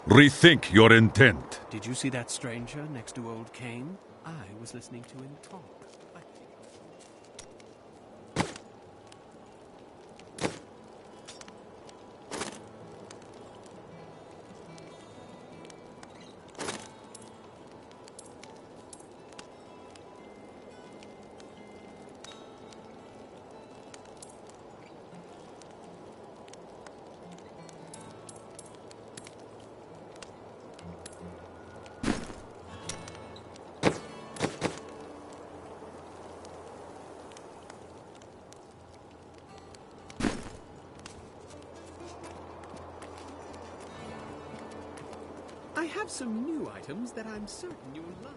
Rethink your intent. Did you see that stranger next to old Cain? I was listening to him talk. I have some new items that I'm certain you'll love.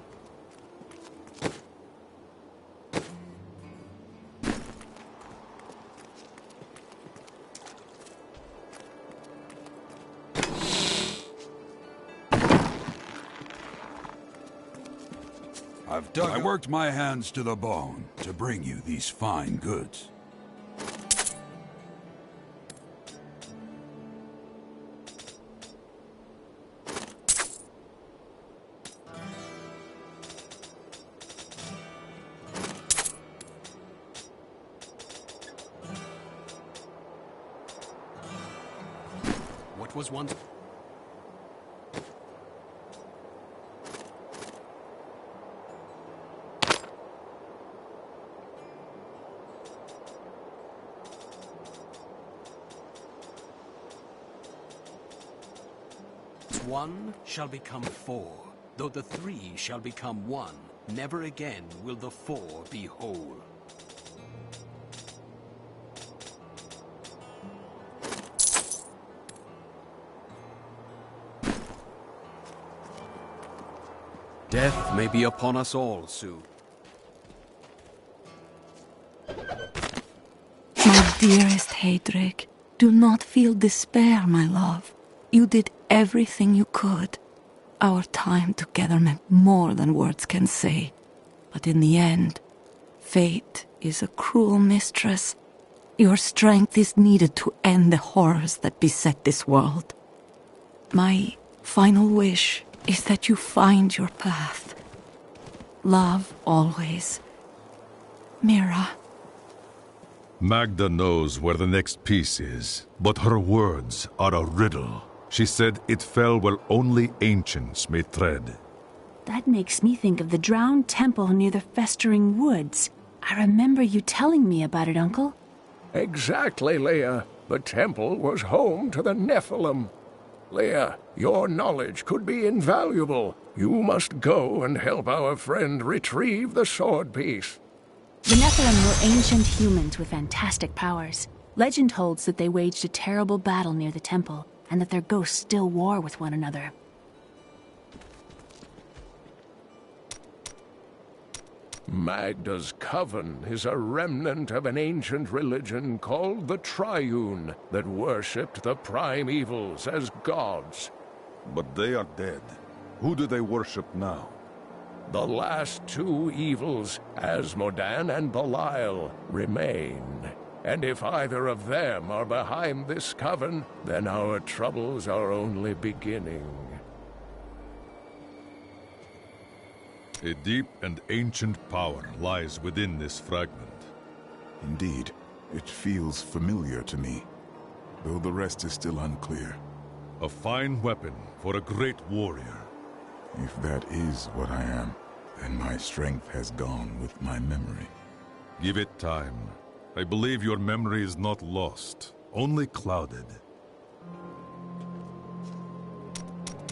I worked my hands to the bone to bring you these fine goods. What was once... One shall become four, though the three shall become one. Never again will the four be whole. Death may be upon us all soon. My dearest Heydrich, do not feel despair, my love. You did everything you could. Our time together meant more than words can say. But in the end, fate is a cruel mistress. Your strength is needed to end the horrors that beset this world. My final wish is that you find your path. Love always. Mira. Magda knows where the next piece is, but her words are a riddle. She said it fell where only ancients may tread. That makes me think of the drowned temple near the festering woods. I remember you telling me about it, Uncle. Exactly, Leah. The temple was home to the Nephilim. Leah, your knowledge could be invaluable. You must go and help our friend retrieve the sword piece. The Nephilim were ancient humans with fantastic powers. Legend holds that they waged a terrible battle near the temple, and that their ghosts still war with one another. Magda's coven is a remnant of an ancient religion called the Triune that worshipped the primevals as gods. But they are dead. Who do they worship now? The last two evils, Asmodan and Belial, remain. And if either of them are behind this coven, then our troubles are only beginning. A deep and ancient power lies within this fragment. Indeed, it feels familiar to me, though the rest is still unclear. A fine weapon for a great warrior. If that is what I am, then my strength has gone with my memory. Give it time. I believe your memory is not lost, only clouded.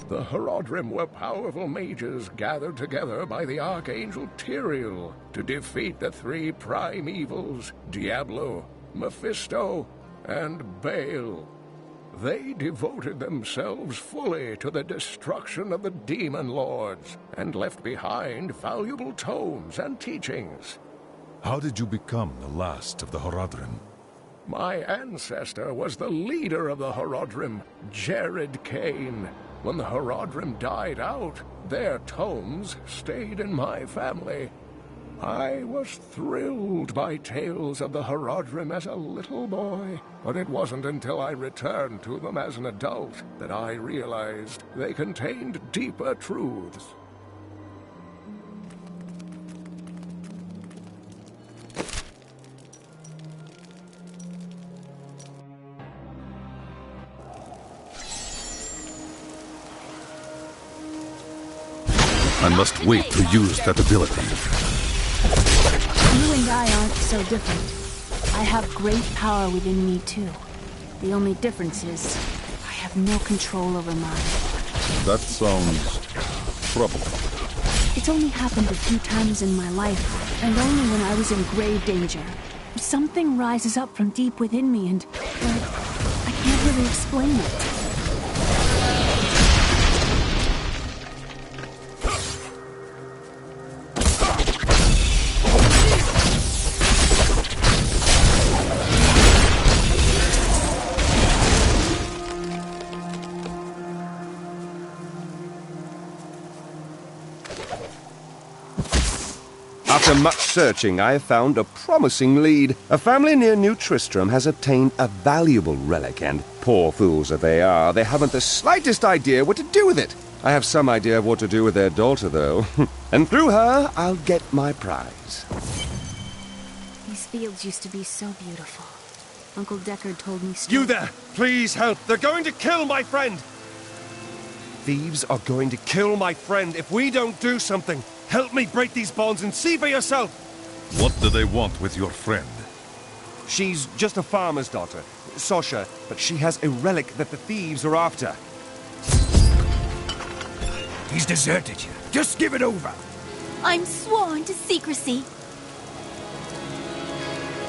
The Horodrim were powerful mages gathered together by the Archangel Tyrael to defeat the three primevals, Diablo, Mephisto, and Baal. They devoted themselves fully to the destruction of the demon lords and left behind valuable tomes and teachings. How did you become the last of the Horodrim? My ancestor was the leader of the Horodrim, Jared Cain. When the Horodrim died out, their tomes stayed in my family. I was thrilled by tales of the Horodrim as a little boy, but it wasn't until I returned to them as an adult that I realized they contained deeper truths. I must wait to use that ability. You and I aren't so different. I have great power within me, too. The only difference is, I have no control over mine. That sounds troubling. It's only happened a few times in my life, and only when I was in grave danger. Something rises up from deep within me, and, well, I can't really explain it. After much searching, I have found a promising lead. A family near New Tristram has obtained a valuable relic, and poor fools that they are, they haven't the slightest idea what to do with it. I have some idea of what to do with their daughter, though. And through her, I'll get my prize. These fields used to be so beautiful. Uncle Deckard told me You there! Please help! They're going to kill my friend! Thieves are going to kill my friend if we don't do something. Help me break these bonds and see for yourself! What do they want with your friend? She's just a farmer's daughter, Sasha, but she has a relic that the thieves are after. He's deserted you. Just give it over. I'm sworn to secrecy.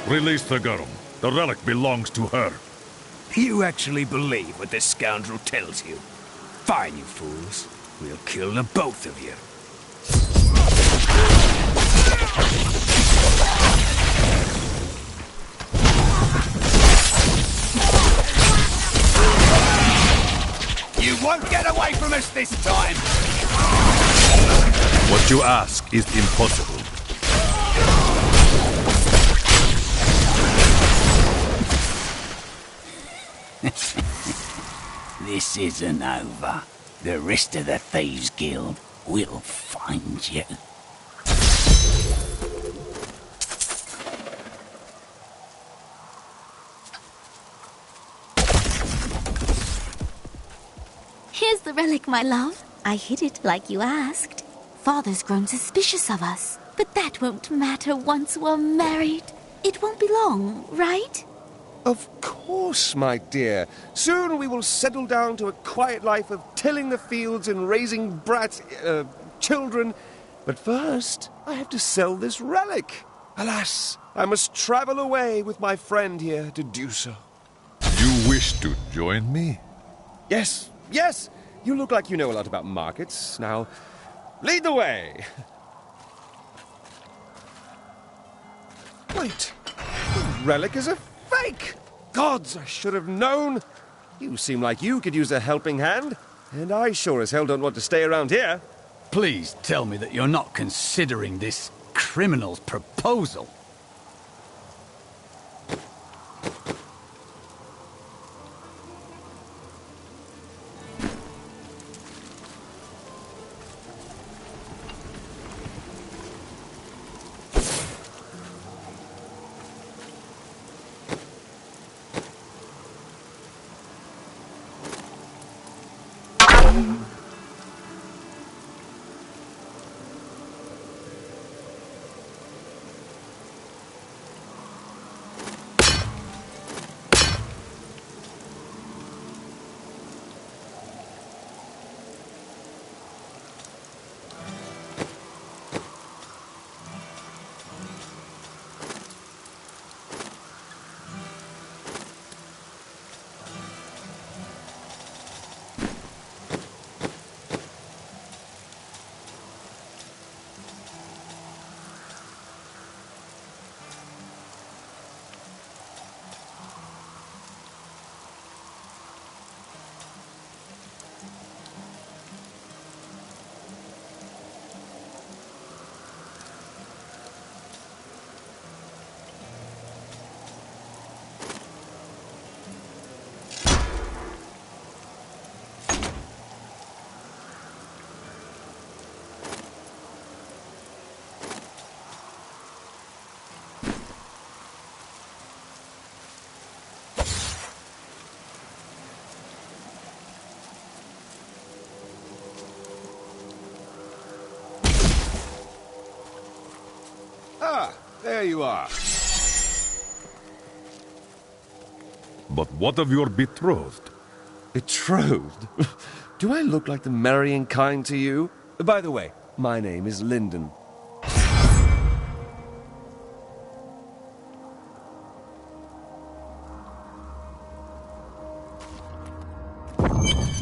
Release the girl. The relic belongs to her. You actually believe what this scoundrel tells you? Fine, you fools. We'll kill the both of you. You won't get away from us this time! What you ask is impossible. This isn't over. The rest of the Thieves Guild will find you. Here's the relic, my love. I hid it like you asked. Father's grown suspicious of us, but that won't matter once we're married. It won't be long, right? Of course, my dear. Soon we will settle down to a quiet life of tilling the fields and raising children. But first, I have to sell this relic. Alas, I must travel away with my friend here to do so. You wish to join me? Yes, yes! You look like you know a lot about markets. Now, lead the way! Wait, the relic is a fake! Gods, I should have known! You seem like you could use a helping hand, and I sure as hell don't want to stay around here. Please tell me that you're not considering this criminal's proposal. Ah, there you are. But what of your betrothed? Betrothed? Do I look like the marrying kind to you? By the way, my name is Lyndon.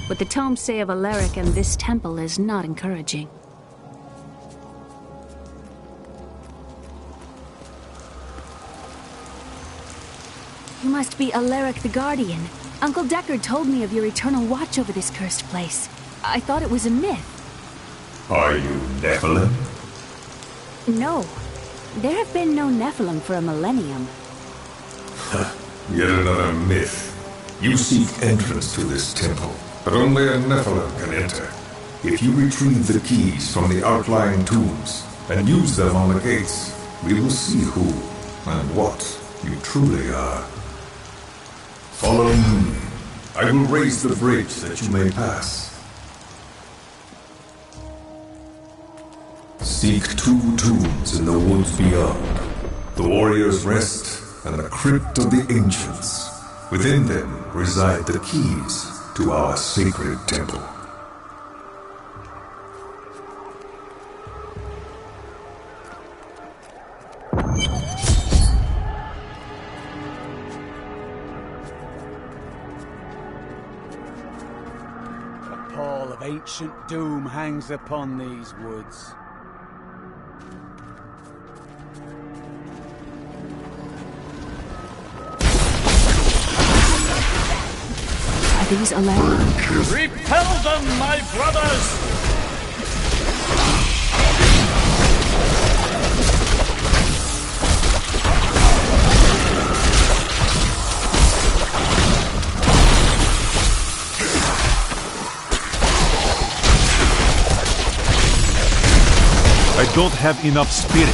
What the tomes say of Alaric and this temple is not encouraging. You must be Alaric the Guardian. Uncle Deckard told me of your eternal watch over this cursed place. I thought it was a myth. Are you Nephilim? No. There have been no Nephilim for a millennium. Yet another myth. You seek entrance to this temple, but only a Nephilim can enter. If you retrieve the keys from the outlying tombs and use them on the gates, we will see who and what you truly are. Follow me. I will raise the bridge that you may pass. Seek 2 tombs in the woods beyond. The Warrior's Rest and the Crypt of the Ancients. Within them reside the keys to our sacred temple. A pall of ancient doom hangs upon these woods. Are these Alaric? Repel them, my brothers! I don't have enough spirit.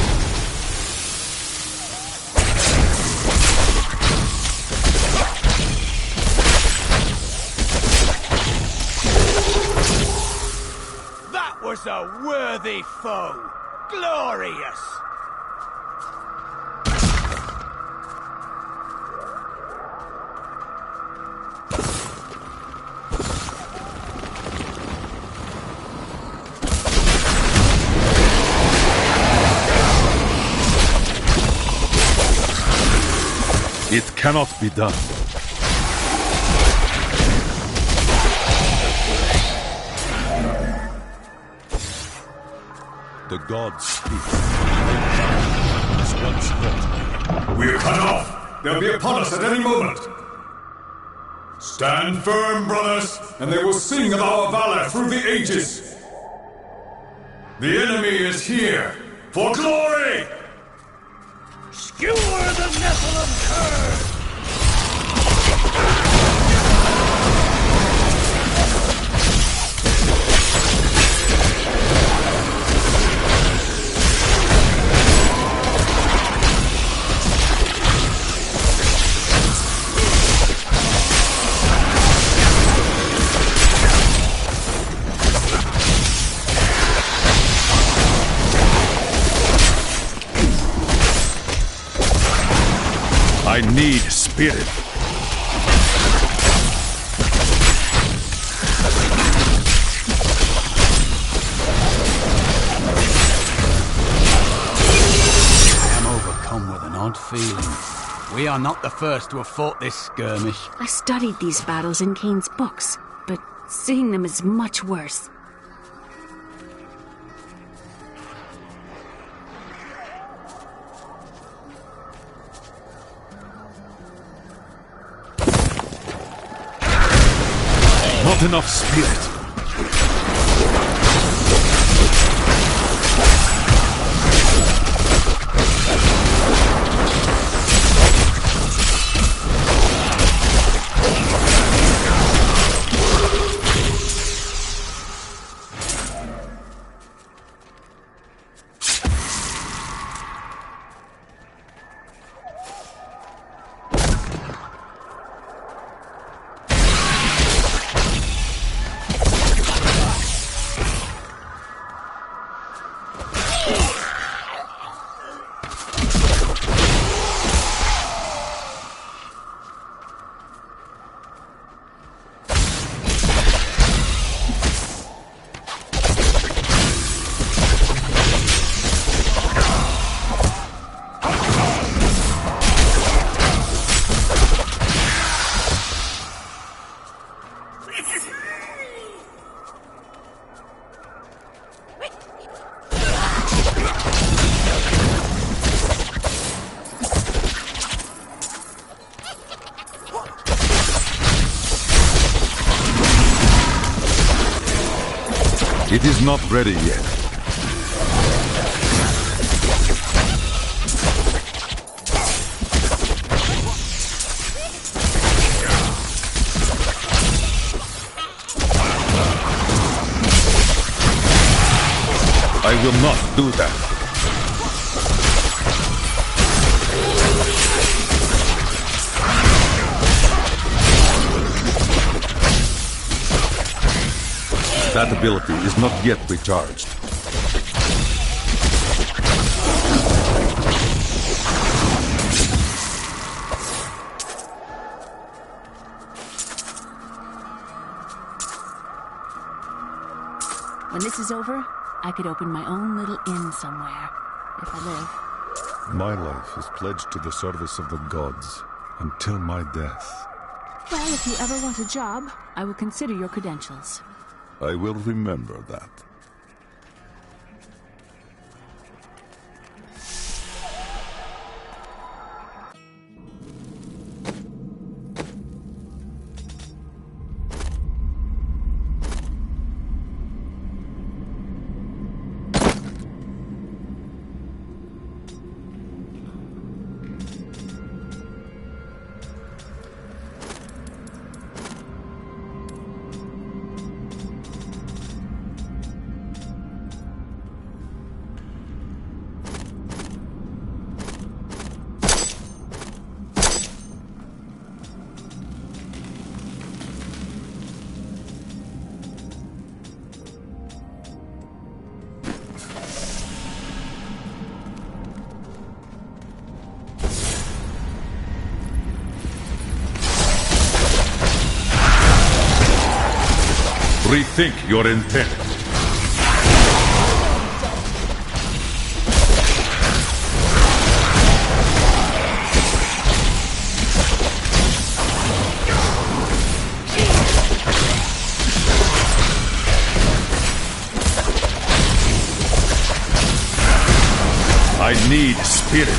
That was a worthy foe! Glorious! It cannot be done. The gods speak. As once thought. We're cut off! They'll be upon us at any moment! Stand firm, brothers, and they will sing of our valor through the ages! The enemy is here, for glory! Skewer the Nephilim curse! I need spirit. I am overcome with an odd feeling. We are not the first to have fought this skirmish. I studied these battles in Kane's books, but seeing them is much worse. Not enough spirit. It is not ready yet. I will not do that. That ability is not yet recharged. When this is over, I could open my own little inn somewhere, if I live. My life is pledged to the service of the gods until my death. Well, if you ever want a job, I will consider your credentials. I will remember that. Rethink your intent. I need spirit.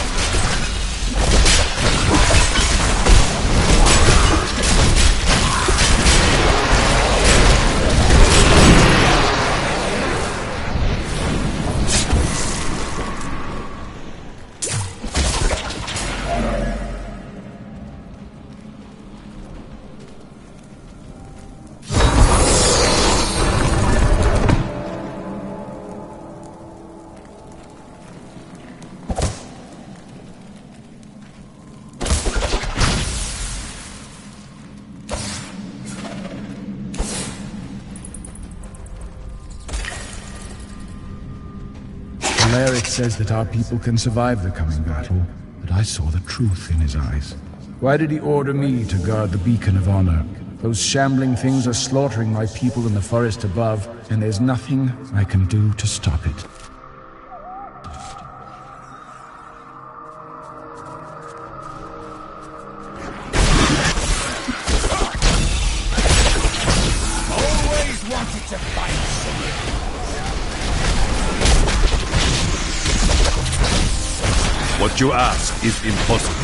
Cleric says that our people can survive the coming battle, but I saw the truth in his eyes. Why did he order me to guard the beacon of honor? Those shambling things are slaughtering my people in the forest above, and there's nothing I can do to stop it. Always wanted to fight. What you ask is impossible.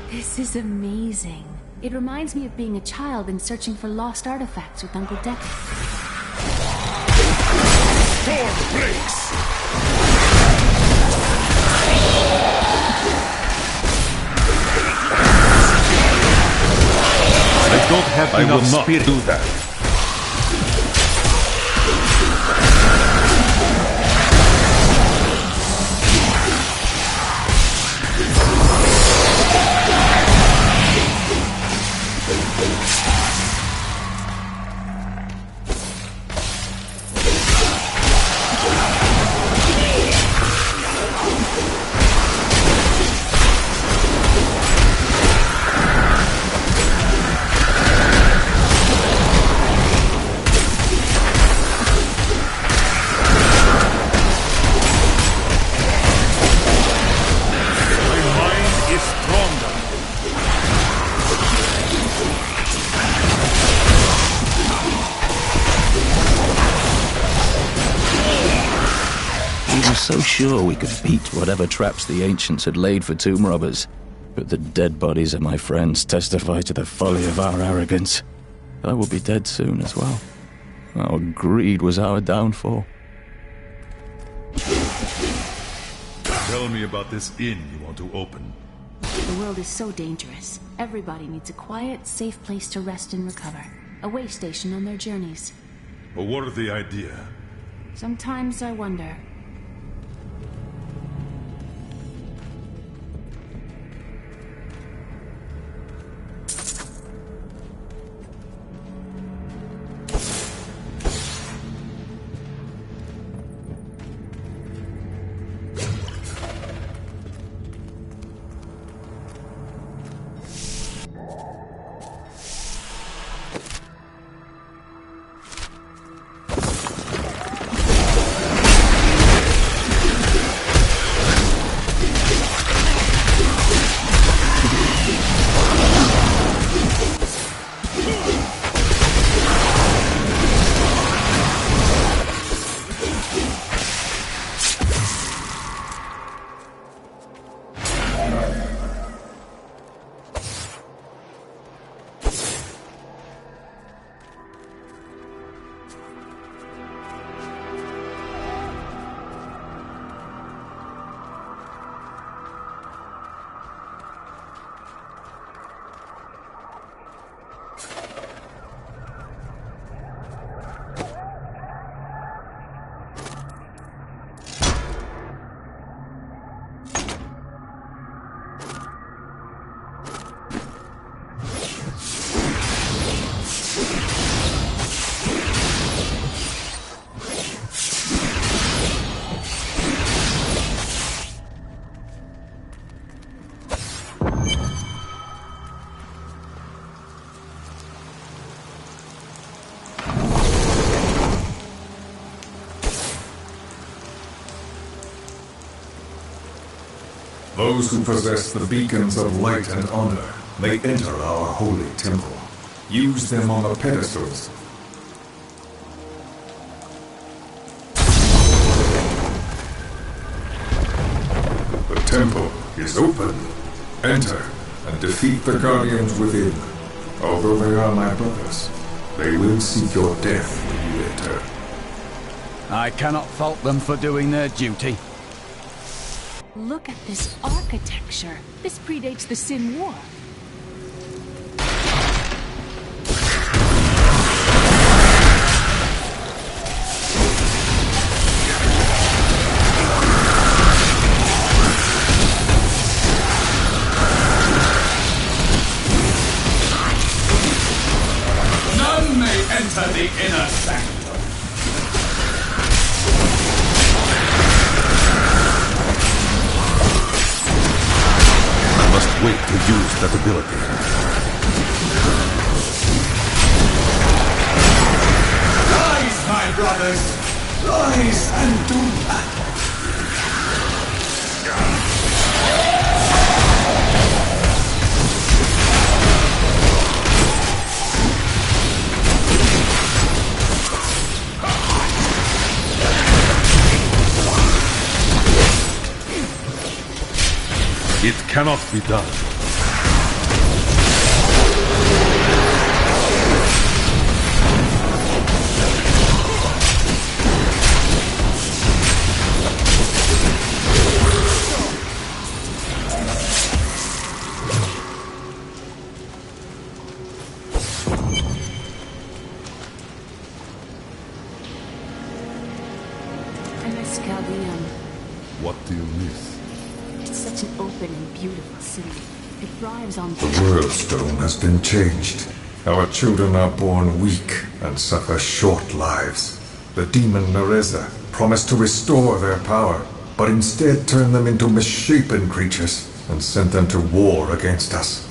This is amazing. It reminds me of being a child and searching for lost artifacts with Uncle Decker. Sword breaks! I don't have enough spirit. I will not do that. So sure we could beat whatever traps the ancients had laid for tomb robbers. But the dead bodies of my friends testify to the folly of our arrogance. I will be dead soon as well. Our greed was our downfall. Tell me about this inn you want to open. The world is so dangerous. Everybody needs a quiet, safe place to rest and recover. A way station on their journeys. A worthy idea. Sometimes I wonder. Those who possess the beacons of light and honor may enter our holy temple. Use them on the pedestals. The temple is open. Enter and defeat the guardians within. Although they are my brothers, they will seek your death when you enter. I cannot fault them for doing their duty. Look at this architecture. This predates the Sin War. None may enter the inner sanctum. Wait to use that ability. Rise, my brothers! Rise and do battle! It cannot be done. Skaldium. What do you miss? It's such an open and beautiful city. It thrives on... The world stone has been changed. Our children are born weak and suffer short lives. The demon Nereza promised to restore their power, but instead turned them into misshapen creatures and sent them to war against us.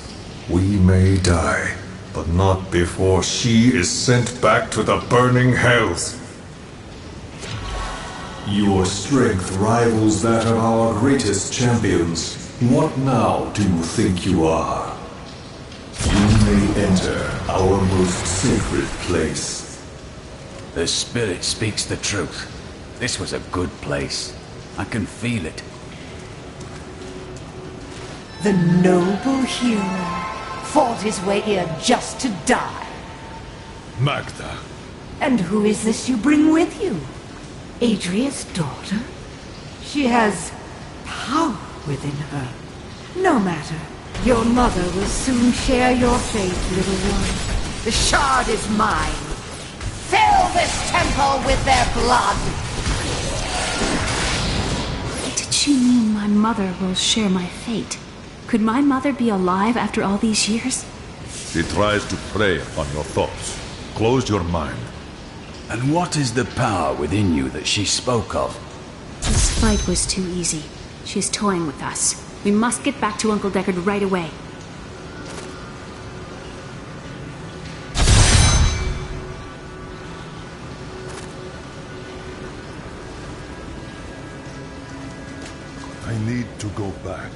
We may die, but not before she is sent back to the burning hells. Your strength rivals that of our greatest champions. What now do you think you are? You may enter our most sacred place. The spirit speaks the truth. This was a good place. I can feel it. The noble hero fought his way here just to die. Magda. And who is this you bring with you? Adria's daughter? She has power within her. No matter. Your mother will soon share your fate, little one. The shard is mine. Fill this temple with their blood! Did she mean my mother will share my fate? Could my mother be alive after all these years? She tries to prey upon your thoughts. Close your mind. And what is the power within you that she spoke of? This fight was too easy. She's toying with us. We must get back to Uncle Deckard right away. I need to go back.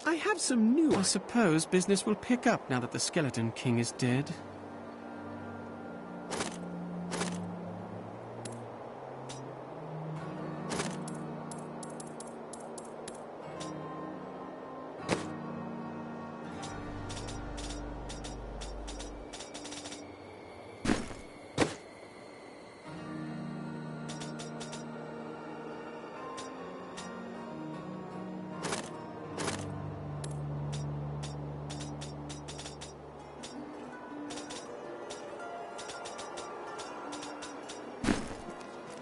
I have some new... I suppose business will pick up now that the Skeleton King is dead.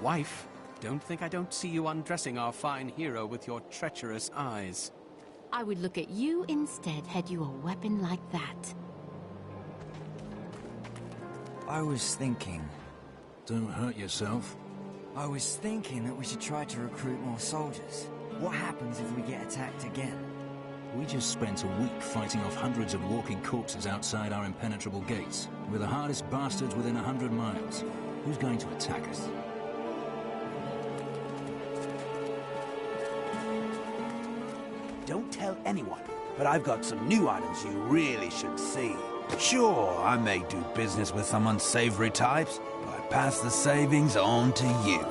Wife, don't think I don't see you undressing our fine hero with your treacherous eyes. I would look at you instead had you a weapon like that. I was thinking... Don't hurt yourself. I was thinking that we should try to recruit more soldiers. What happens if we get attacked again? We just spent a week fighting off hundreds of walking corpses outside our impenetrable gates. We're the hardest bastards within 100 miles. Who's going to attack us? Don't tell anyone, but I've got some new items you really should see. Sure, I may do business with some unsavory types, but I pass the savings on to you.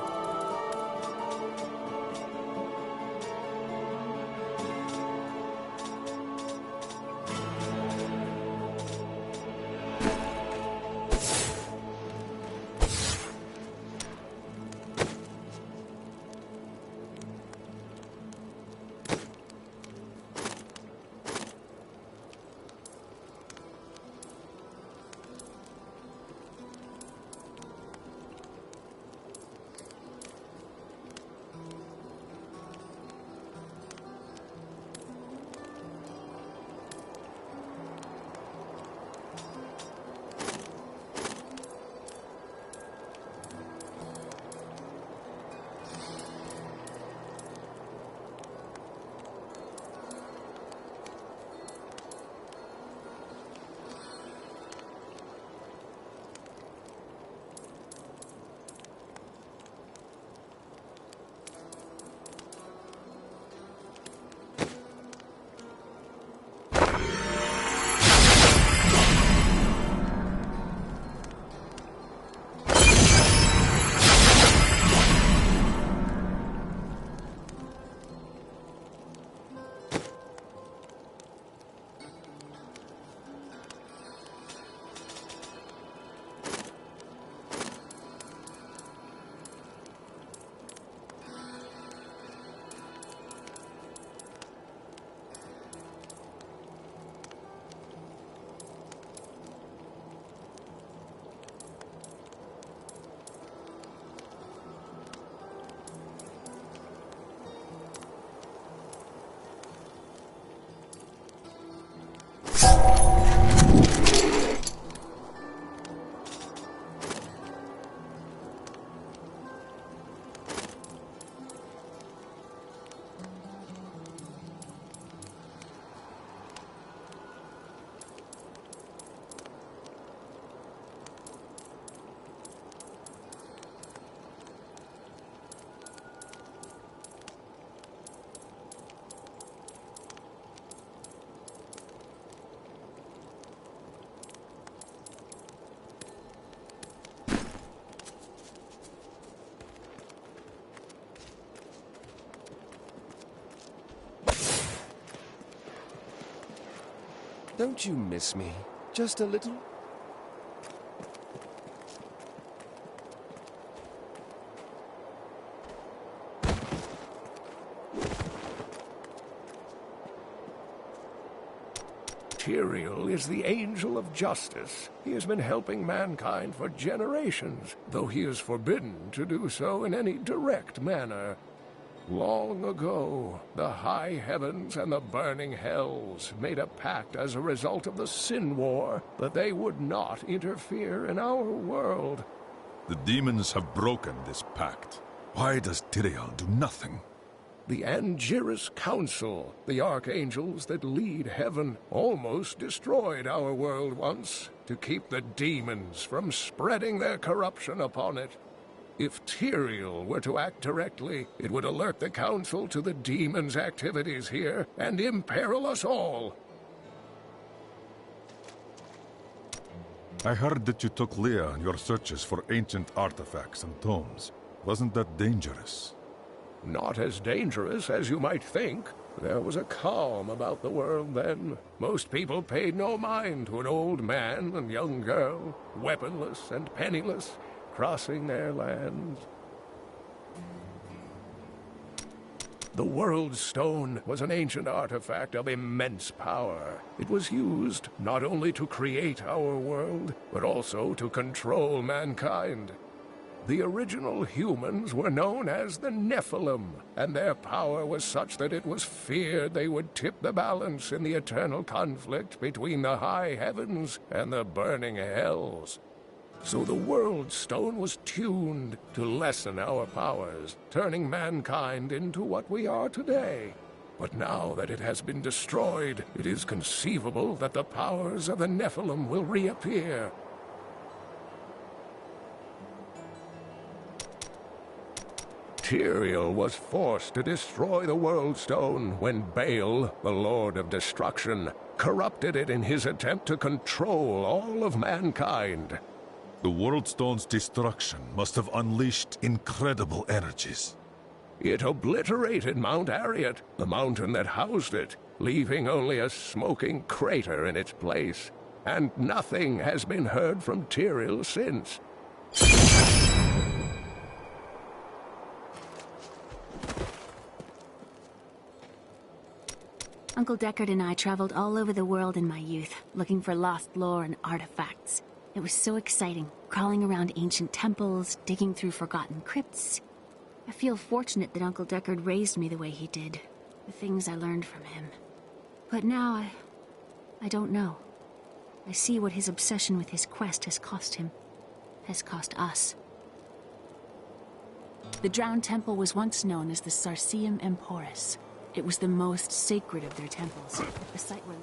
Don't you miss me? Just a little? Tyrael is the angel of justice. He has been helping mankind for generations, though he is forbidden to do so in any direct manner. Long ago, the high heavens and the burning hells made a pact as a result of the Sin War that they would not interfere in our world. The demons have broken this pact. Why does Tyrael do nothing? The Angiris Council, the archangels that lead heaven, almost destroyed our world once to keep the demons from spreading their corruption upon it. If Tyrael were to act directly, it would alert the Council to the demon's activities here and imperil us all. I heard that you took Leah on your searches for ancient artifacts and tomes. Wasn't that dangerous? Not as dangerous as you might think. There was a calm about the world then. Most people paid no mind to an old man and young girl, weaponless and penniless, crossing their lands. The World Stone was an ancient artifact of immense power. It was used not only to create our world, but also to control mankind. The original humans were known as the Nephilim, and their power was such that it was feared they would tip the balance in the eternal conflict between the high heavens and the burning hells. So the World Stone was tuned to lessen our powers, turning mankind into what we are today. But now that it has been destroyed, it is conceivable that the powers of the Nephilim will reappear. Tyrael was forced to destroy the World Stone when Baal, the Lord of Destruction, corrupted it in his attempt to control all of mankind. The World Stone's destruction must have unleashed incredible energies. It obliterated Mount Ariat, the mountain that housed it, leaving only a smoking crater in its place. And nothing has been heard from Tyrael since. Uncle Deckard and I traveled all over the world in my youth, looking for lost lore and artifacts. It was so exciting, crawling around ancient temples, digging through forgotten crypts. I feel fortunate that Uncle Deckard raised me the way he did, the things I learned from him. But now I don't know. I see what his obsession with his quest has cost him, has cost us. The Drowned Temple was once known as the Sarsium Emporis. It was the most sacred of their temples, a site where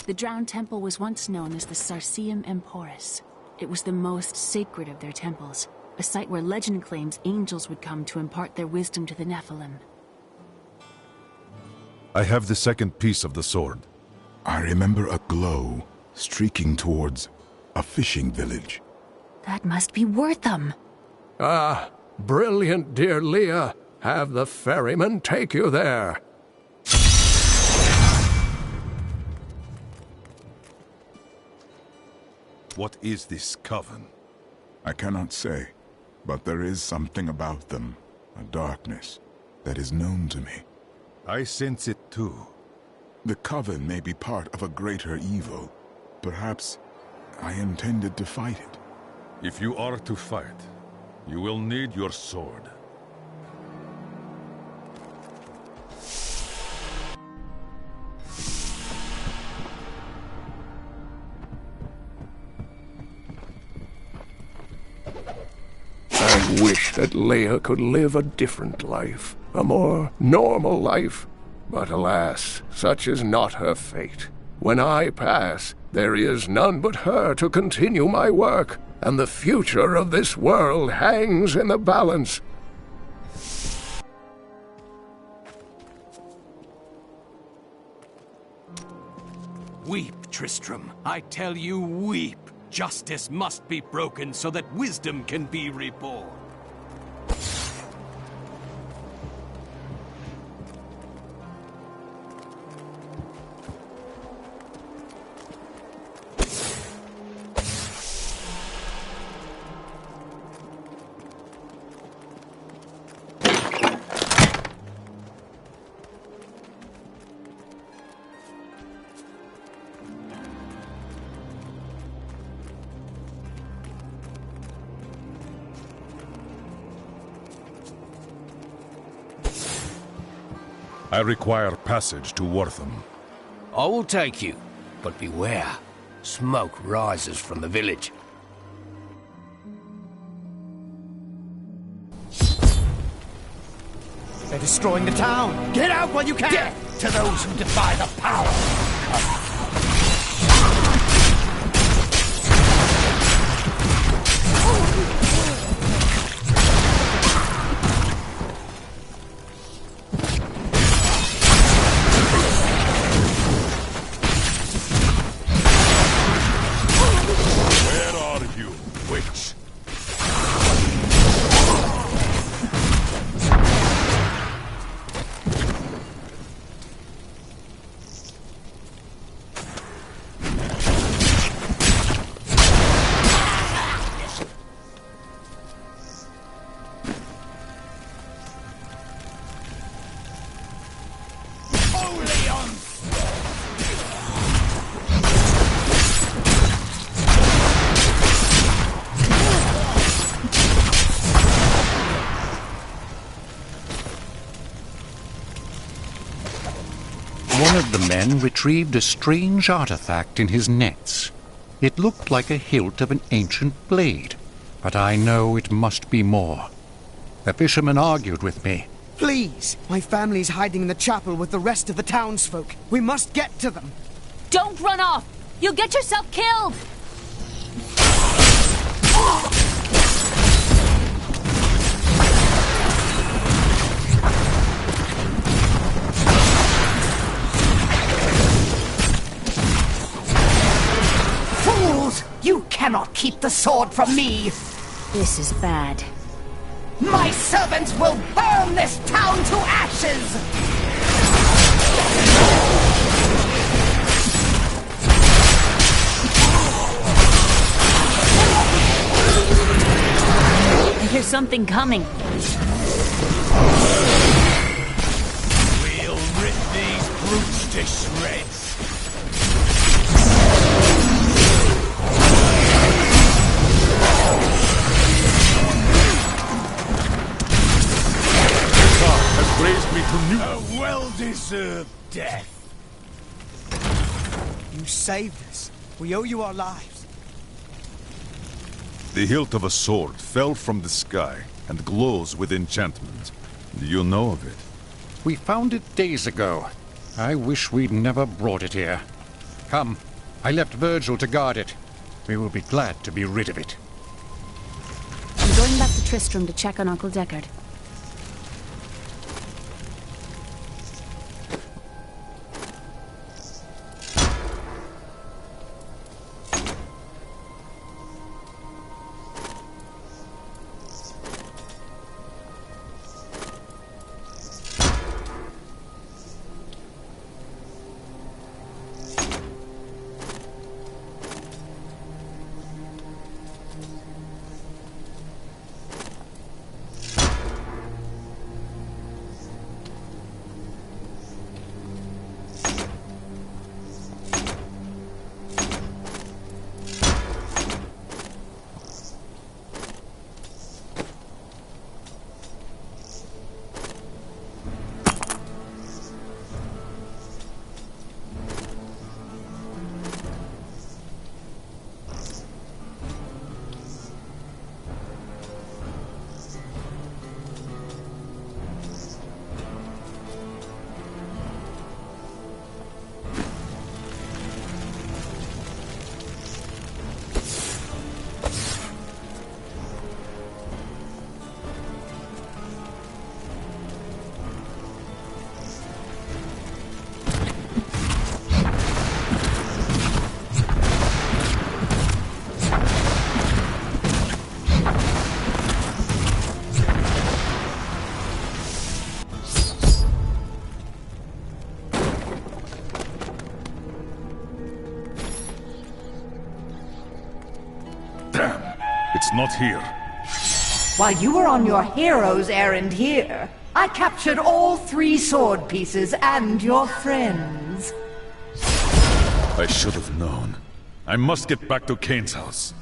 The Drowned Temple was once known as the Sarsium Emporis. It was the most sacred of their temples, a site where legend claims angels would come to impart their wisdom to the Nephilim. I have the second piece of the sword. I remember a glow streaking towards a fishing village. That must be Wortham. Ah, brilliant, dear Leah. Have the ferryman take you there. What is this coven? I cannot say, but there is something about them, a darkness, that is known to me. I sense it too. The coven may be part of a greater evil. Perhaps I intended to fight it. If you are to fight, you will need your sword. I wish that Leia could live a different life, a more normal life. But alas, such is not her fate. When I pass, there is none but her to continue my work, and the future of this world hangs in the balance. Weep, Tristram. I tell you, weep. Justice must be broken so that wisdom can be reborn. I require passage to Wortham. I will take you, but beware. Smoke rises from the village. They're destroying the town! Get out while you can! Death to those who defy the power! the men retrieved a strange artifact in his nets. It looked like a hilt of an ancient blade, but I know it must be more. The fishermen argued with me. Please! My family's hiding in the chapel with the rest of the townsfolk. We must get to them. Don't run off! You'll get yourself killed! Fools! You cannot keep the sword from me! This is bad. My servants will burn this town to ashes! I hear something coming. We'll rip these brutes to shreds. Has raised me to new... A well-deserved death. You saved us. We owe you our lives. The hilt of a sword fell from the sky and glows with enchantment. Do you know of it? We found it days ago. I wish we'd never brought it here. Come, I left Virgil to guard it. We will be glad to be rid of it. I'm going back to Tristram to check on Uncle Deckard. It's not here. While you were on your hero's errand here, I captured all 3 sword pieces and your friends. I should have known. I must get back to Kane's house.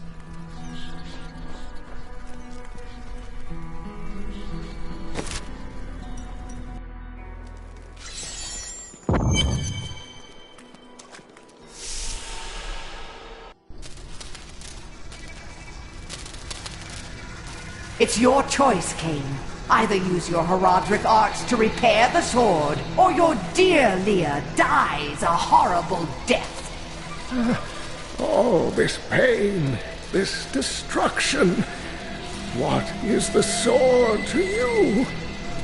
It's your choice, Kane. Either use your Herodric arts to repair the sword, or your dear Leah dies a horrible death. All this pain, this destruction. What is the sword to you?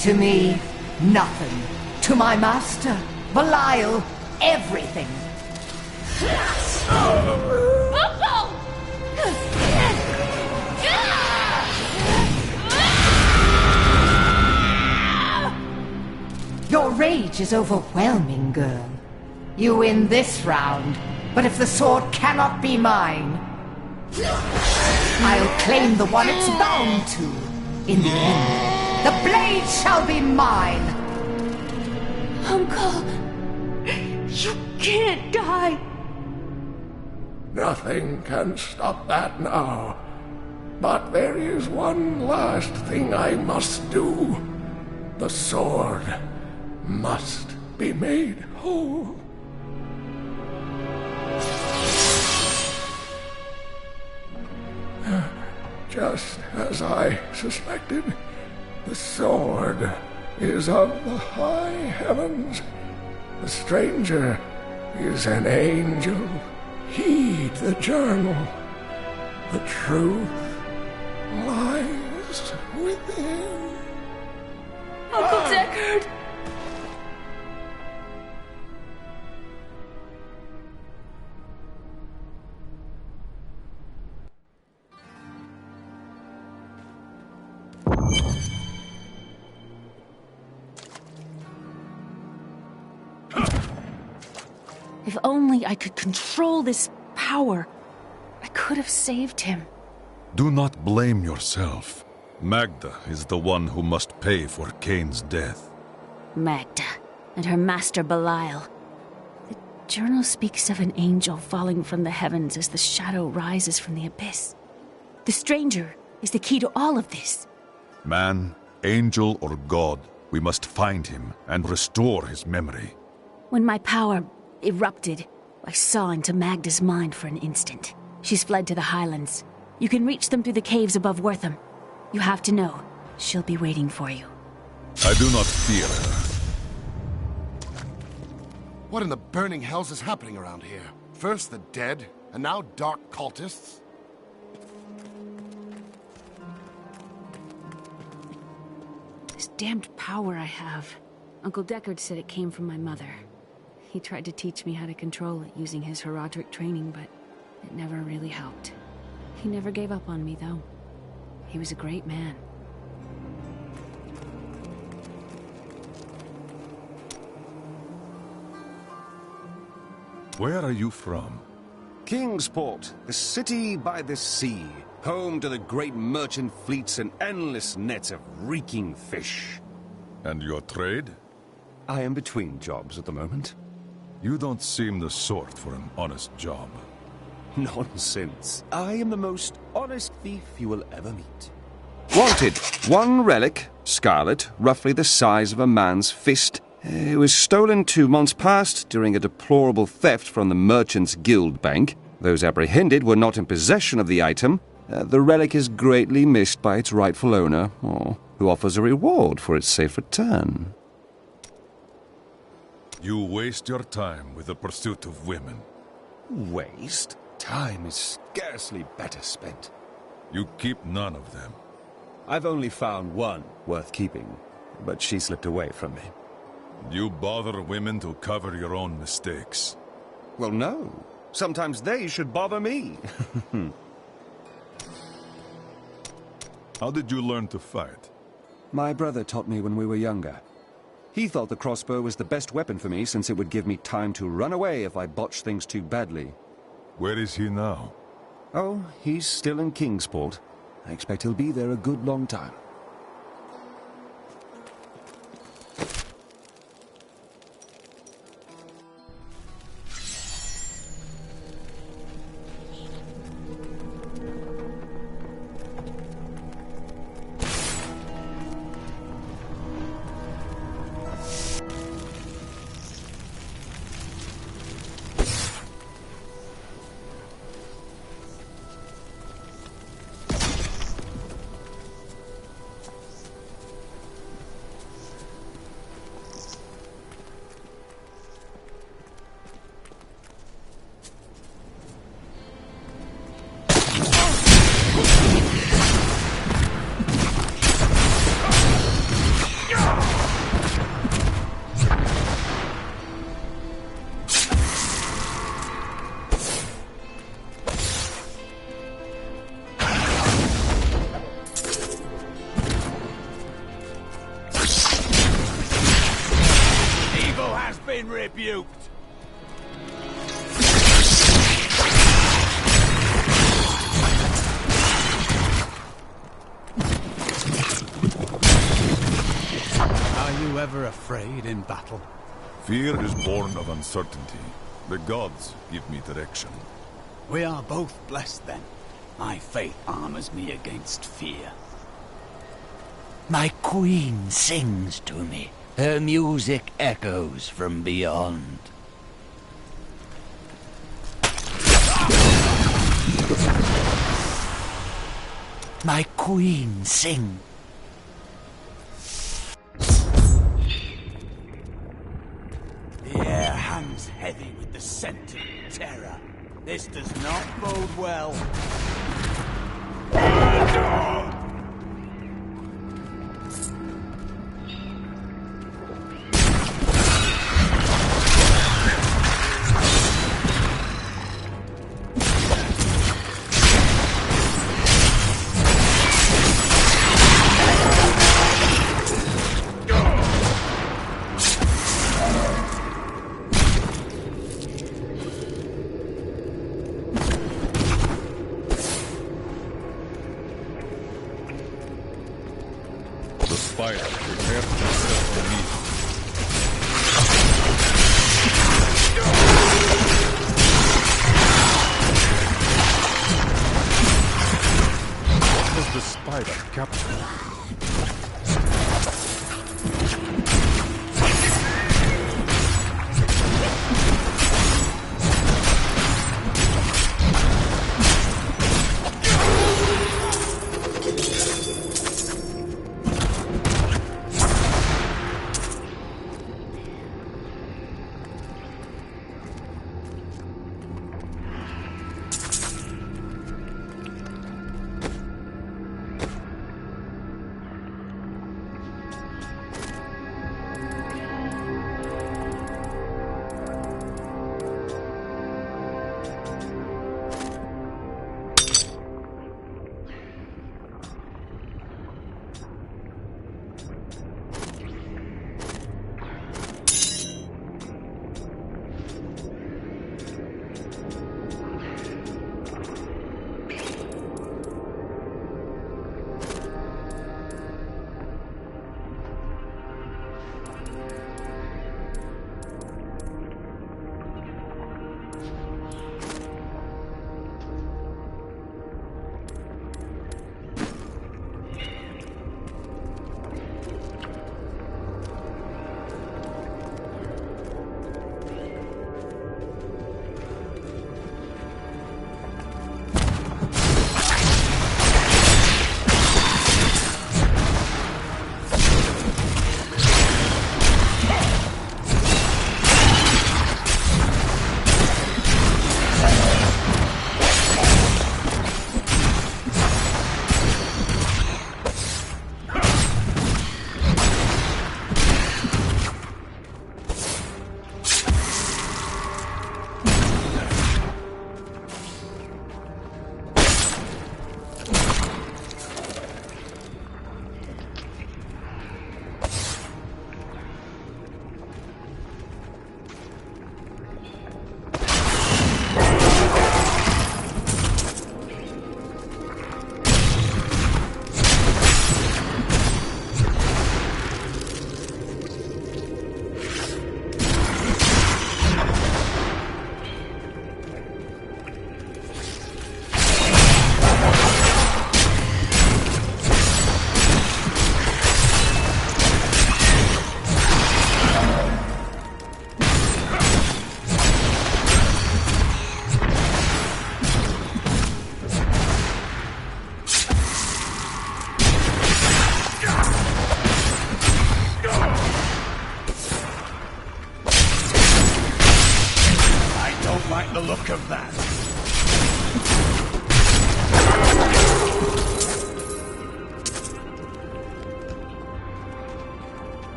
To me, nothing. To my master, Belial, everything. Your rage is overwhelming, girl. You win this round, but if the sword cannot be mine, I'll claim the one it's bound to. In the end, the blade shall be mine. Uncle, you can't die. Nothing can stop that now. But there is one last thing I must do. The sword must be made whole. Just as I suspected, the sword is of the high heavens. The stranger is an angel. Heed the journal. The truth lies within. Uncle Deckard! If only I could control this power, I could have saved him. Do not blame yourself. Magda is the one who must pay for Cain's death. Magda and her master Belial. The journal speaks of an angel falling from the heavens as the shadow rises from the abyss. The stranger is the key to all of this. Man, angel, or god, we must find him and restore his memory. When my power erupted, I saw into Magda's mind for an instant. She's fled to the highlands. You can reach them through the caves above Wortham. You have to know, she'll be waiting for you. I do not fear her. What in the burning hells is happening around here? First the dead, and now dark cultists? This damned power I have. Uncle Deckard said it came from my mother. He tried to teach me how to control it using his Herodric training, but it never really helped. He never gave up on me, though. He was a great man. Where are you from? Kingsport, the city by the sea, home to the great merchant fleets and endless nets of reeking fish. And your trade? I am between jobs at the moment. You don't seem the sort for an honest job. Nonsense. I am the most honest thief you will ever meet. Wanted. One relic, scarlet, roughly the size of a man's fist. It was stolen 2 months past during a deplorable theft from the Merchants Guild Bank. Those apprehended were not in possession of the item. The relic is greatly missed by its rightful owner, who offers a reward for its safe return. You waste your time with the pursuit of women. Waste? Time is scarcely better spent. You keep none of them. I've only found one worth keeping, but she slipped away from me. You bother women to cover your own mistakes. Well, no. Sometimes they should bother me. How did you learn to fight? My brother taught me when we were younger. He thought the crossbow was the best weapon for me since it would give me time to run away if I botched things too badly. Where is he now? Oh, he's still in Kingsport. I expect he'll be there a good long time. Rebuked. Are you ever afraid in battle? Fear is born of uncertainty. The gods give me direction. We are both blessed then. My faith armors me against fear. My queen sings to me. Her music echoes from beyond. My queen, sing. The air hangs heavy with the scent of terror. This does not bode well. The spider prepared himself for me. What was the spider captured? like the look of that.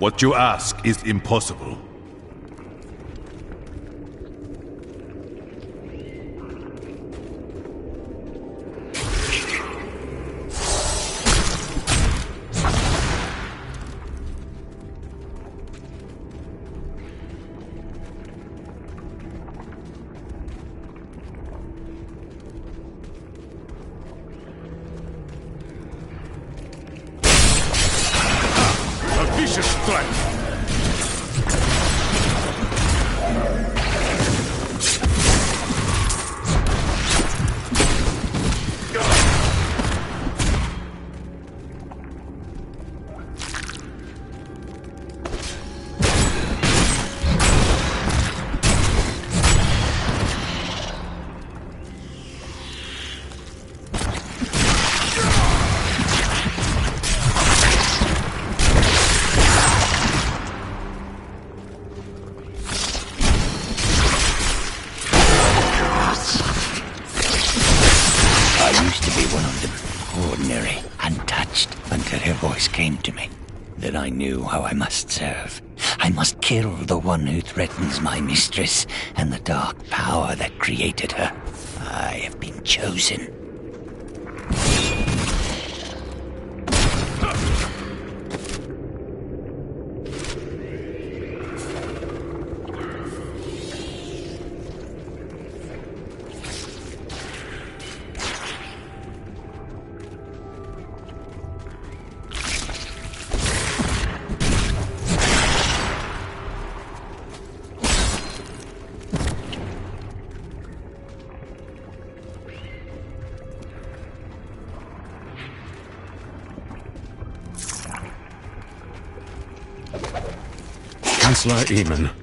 What you ask is impossible. suspicious threat! Then I knew how I must serve. I must kill the one who threatens my mistress and the dark power that created her. I have been chosen. Chancellor Eamon,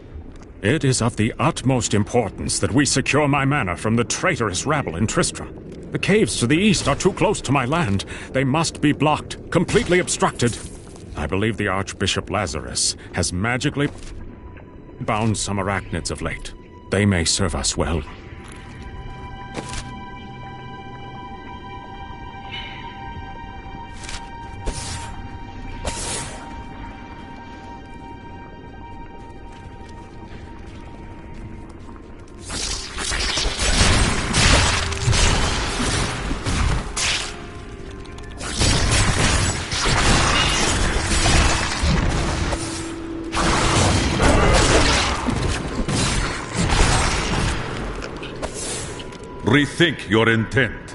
it is of the utmost importance that we secure my manor from the traitorous rabble in Tristram. The caves to the east are too close to my land. They must be blocked, completely obstructed. I believe the Archbishop Lazarus has magically bound some arachnids of late. They may serve us well. Rethink your intent.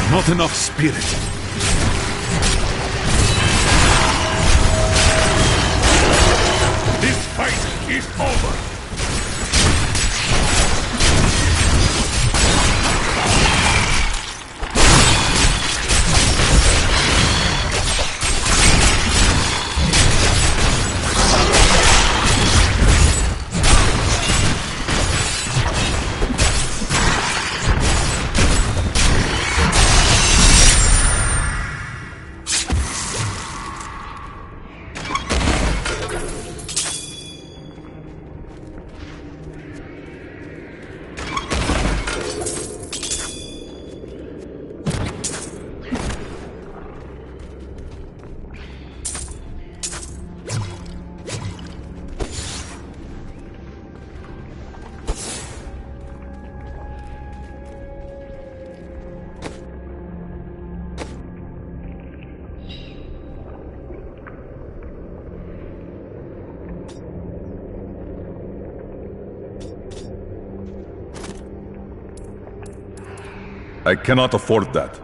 Not enough spirit. This fight is over! I cannot afford that.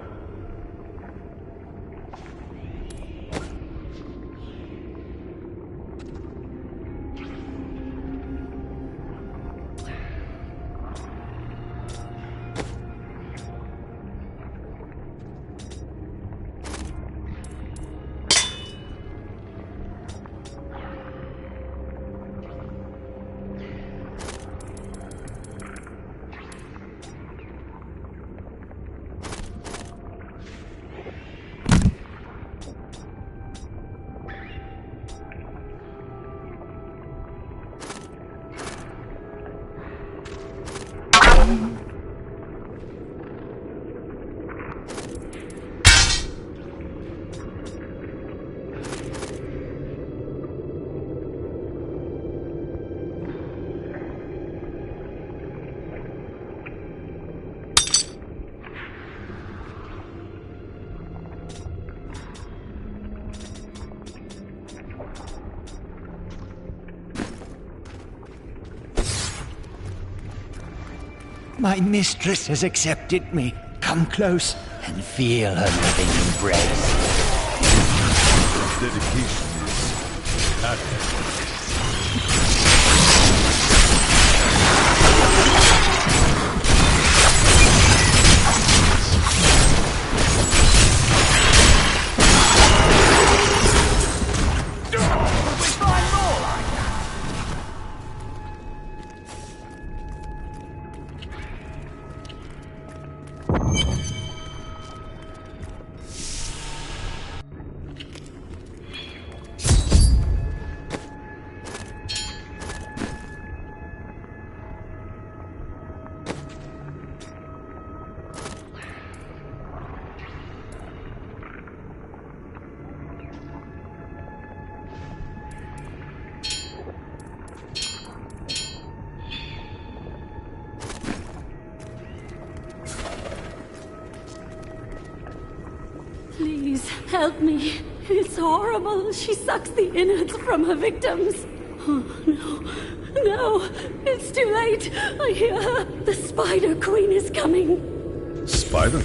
My mistress has accepted me. Come close and feel her loving embrace. Dedication is admirable. Please, help me. It's horrible. She sucks the innards from her victims. Oh, no. No. It's too late. I hear her. The Spider Queen is coming. Spider?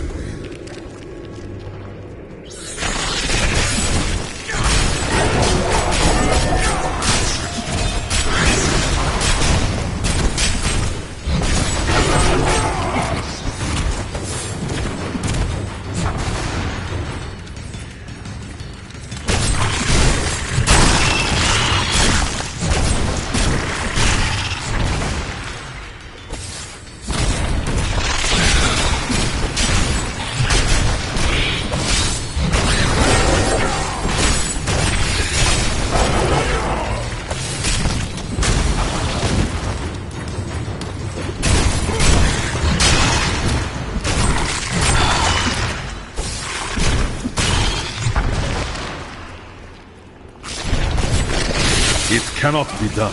It cannot be done.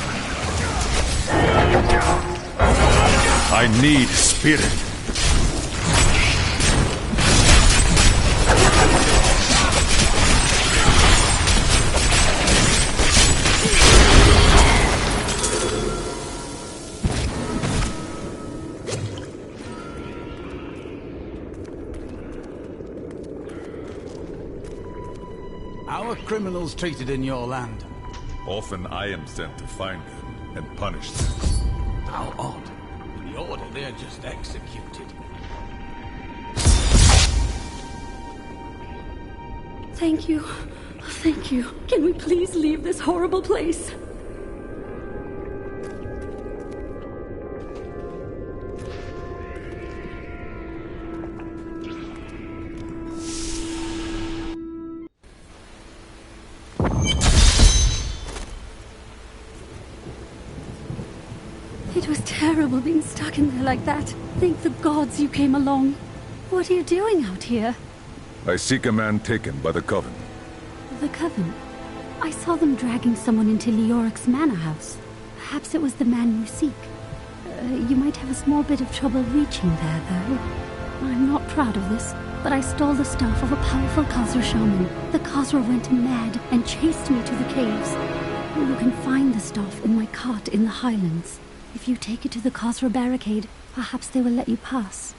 I need spirit. How are criminals treated in your land? Often I am sent to find them and punish them. How odd. In the Order, they're just executed. Thank you. Thank you. Can we please leave this horrible place? It was terrible being stuck in there like that. Thank the gods you came along. What are you doing out here? I seek a man taken by the Coven. The Coven? I saw them dragging someone into Leoric's manor house. Perhaps it was the man you seek. You might have a small bit of trouble reaching there, though. I'm not proud of this, but I stole the staff of a powerful Khazra shaman. The Khazra went mad and chased me to the caves. You can find the staff in my cart in the highlands. If you take it to the Khazra barricade, perhaps they will let you pass.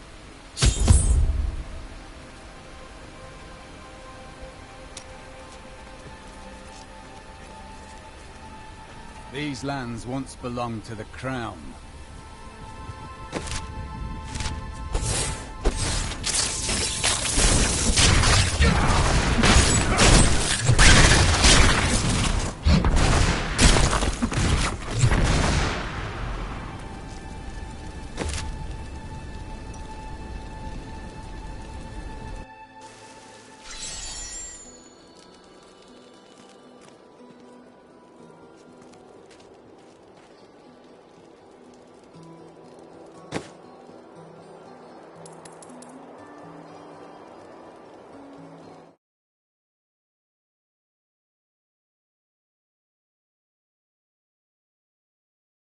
These lands once belonged to the Crown.